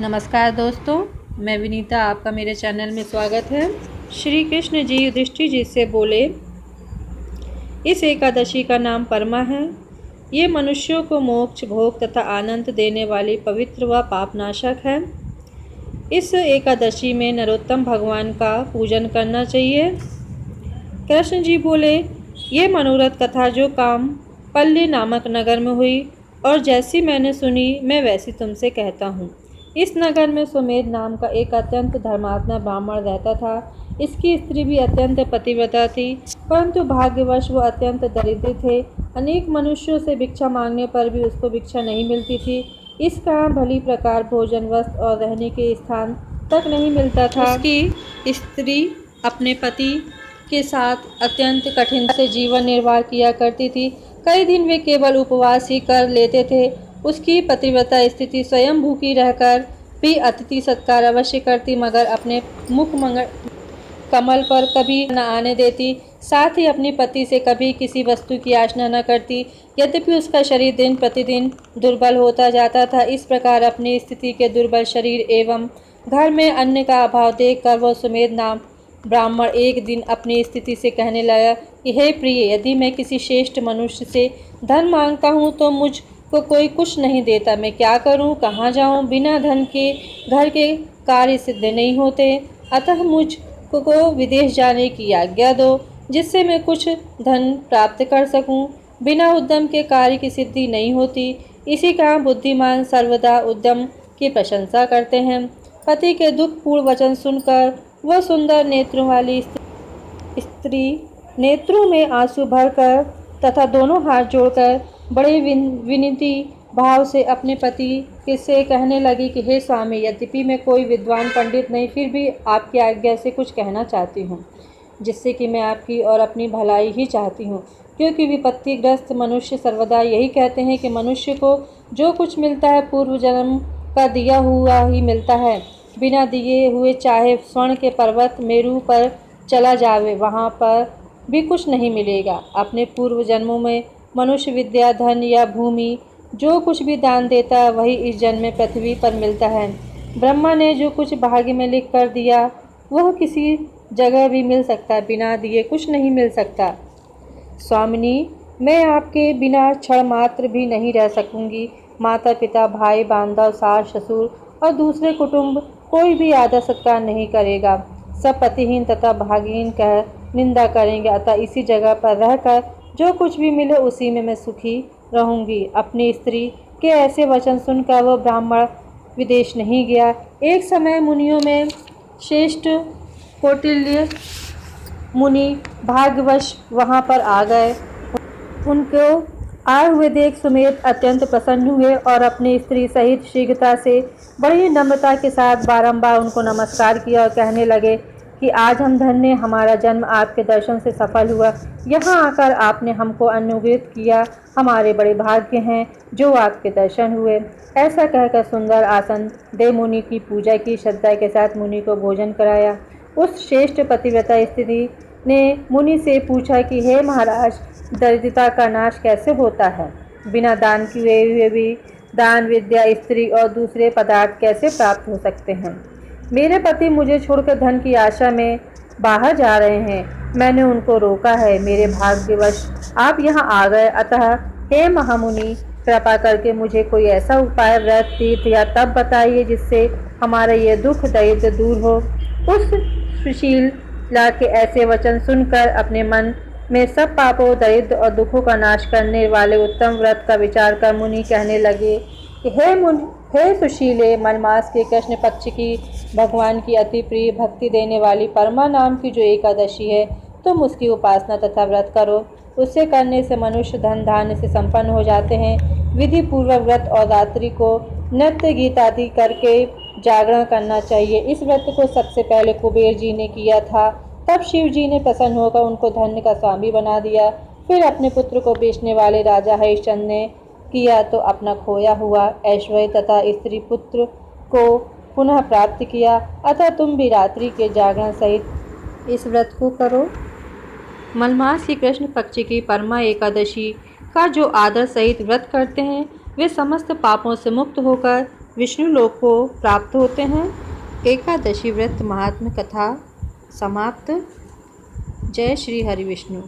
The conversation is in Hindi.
नमस्कार दोस्तों, मैं विनीता, आपका मेरे चैनल में स्वागत है। श्री कृष्ण जी युधिष्ठिर जी से बोले, इस एकादशी का नाम परमा है। ये मनुष्यों को मोक्ष, भोग तथा आनंद देने वाली पवित्र व पापनाशक है। इस एकादशी में नरोत्तम भगवान का पूजन करना चाहिए। कृष्ण जी बोले, ये मनोरथ कथा जो काम पल्ली नामक नगर में हुई और जैसी मैंने सुनी मैं वैसी तुमसे कहता हूँ। इस नगर में सुमेध नाम का एक अत्यंत धर्मात्मा ब्राह्मण रहता था। इसकी स्त्री भी अत्यंत पतिव्रता थी, परंतु भाग्यवश वो अत्यंत दरिद्र थे। अनेक मनुष्यों से भिक्षा मांगने पर भी उसको भिक्षा नहीं मिलती थी। इस कारण भली प्रकार भोजन, वस्त्र और रहने के स्थान तक नहीं मिलता था। उसकी स्त्री अपने पति के साथ अत्यंत कठिन से जीवन निर्वाह किया करती थी। कई दिन वे केवल उपवास ही कर लेते थे। उसकी पतिव्रता स्थिति स्वयं भूखी रहकर भी अतिथि सत्कार अवश्य करती, मगर अपने मुख कमल पर कभी न आने देती। साथ ही अपने पति से कभी किसी वस्तु की याचना न करती। यद्यपि उसका शरीर दिन प्रतिदिन दुर्बल होता जाता था। इस प्रकार अपनी स्थिति के दुर्बल शरीर एवं घर में अन्न का अभाव देखकर वह सुमेध नाम ब्राह्मण एक दिन अपनी स्थिति से कहने लगा कि हे प्रिय, यदि मैं किसी श्रेष्ठ मनुष्य से धन मांगता हूँ तो मुझको कोई कुछ नहीं देता। मैं क्या करूँ, कहाँ जाऊँ? बिना धन के घर के कार्य सिद्ध नहीं होते। अतः मुझको विदेश जाने की आज्ञा दो, जिससे मैं कुछ धन प्राप्त कर सकूँ। बिना उद्यम के कार्य की सिद्धि नहीं होती। इसी कारण बुद्धिमान सर्वदा उद्यम की प्रशंसा करते हैं। पति के दुखपूर्ण वचन सुनकर वह सुंदर नेत्रों वाली स्त्री नेत्रों में आंसू भरकर तथा दोनों हाथ जोड़कर बड़े विनीति भाव से अपने पति से कहने लगी कि हे स्वामी, यद्यपि मैं कोई विद्वान पंडित नहीं, फिर भी आपकी आज्ञा से कुछ कहना चाहती हूँ, जिससे कि मैं आपकी और अपनी भलाई ही चाहती हूँ। क्योंकि विपत्तिग्रस्त मनुष्य सर्वदा यही कहते हैं कि मनुष्य को जो कुछ मिलता है पूर्व जन्म का दिया हुआ ही मिलता है। बिना दिए हुए चाहे स्वर्ण के पर्वत मेरू पर चला जावे, वहाँ पर भी कुछ नहीं मिलेगा। अपने पूर्व जन्मों में मनुष्य विद्या, धन या भूमि जो कुछ भी दान देता है वही इस जन्म में पृथ्वी पर मिलता है। ब्रह्मा ने जो कुछ भाग्य में लिख कर दिया वह किसी जगह भी मिल सकता है, बिना दिए कुछ नहीं मिल सकता। स्वामिनी, मैं आपके बिना क्षण मात्र भी नहीं रह सकूंगी। माता पिता, भाई, बांधव, सास, ससुर और दूसरे कुटुंब कोई भी आदर सत्कार नहीं करेगा। सब पतिहीन तथा भागहीन कह निंदा करेंगे। अतः इसी जगह पर रहकर जो कुछ भी मिले उसी में मैं सुखी रहूंगी। अपनी स्त्री के ऐसे वचन सुनकर वह ब्राह्मण विदेश नहीं गया। एक समय मुनियों में श्रेष्ठ कौटिल्य मुनि भाग्यवश वहां पर आ गए। उनको आए हुए देख सुमेध अत्यंत प्रसन्न हुए और अपनी स्त्री सहित शीघ्रता से बड़ी नम्रता के साथ बारंबार उनको नमस्कार किया और कहने लगे कि आज हम धन्य, हमारा जन्म आपके दर्शन से सफल हुआ। यहाँ आकर आपने हमको अनुग्रहित किया। हमारे बड़े भाग्य हैं जो आपके दर्शन हुए। ऐसा कहकर सुंदर आसन दे मुनि की पूजा की। श्रद्धा के साथ मुनि को भोजन कराया। उस श्रेष्ठ पतिव्रता स्त्री ने मुनि से पूछा कि हे महाराज, दरिद्रता का नाश कैसे होता है? बिना दान किए हुए भी दान, विद्या, स्त्री और दूसरे पदार्थ कैसे प्राप्त हो सकते हैं? मेरे पति मुझे छोड़कर धन की आशा में बाहर जा रहे हैं। मैंने उनको रोका है। मेरे भाग्यवश आप यहाँ आ गए। अतः हे महामुनि, कृपा करके मुझे कोई ऐसा उपाय, व्रत, तीर्थ या तप बताइए जिससे हमारा ये दुख दरिद्र दूर हो। उस सुशीला के ऐसे वचन सुनकर अपने मन में सब पापों, दरिद्र और दुखों का नाश करने वाले उत्तम व्रत का विचार कर मुनि कहने लगे कि हे सुशीले, मलमास के कृष्ण पक्ष की भगवान की अति प्रिय भक्ति देने वाली परमा नाम की जो एकादशी है, तुम उसकी उपासना तथा व्रत करो। उससे करने से मनुष्य धन धान्य से संपन्न हो जाते हैं। विधि पूर्वक व्रत और रात्रि को नृत्य गीत आदि करके जागरण करना चाहिए। इस व्रत को सबसे पहले कुबेर जी ने किया था। तब शिव जी ने प्रसन्न होकर उनको धन्य का स्वामी बना दिया। फिर अपने पुत्र को बेचने वाले राजा हरिश्चंद्र ने किया तो अपना खोया हुआ ऐश्वर्य तथा स्त्री पुत्र को पुनः प्राप्त किया। अतः तुम भी रात्रि के जागरण सहित इस व्रत को करो। मलमास की कृष्ण पक्ष की परमा एकादशी का जो आदर सहित व्रत करते हैं वे समस्त पापों से मुक्त होकर विष्णु लोक को प्राप्त होते हैं। एकादशी व्रत महात्म्य कथा समाप्त। जय श्री हरि विष्णु।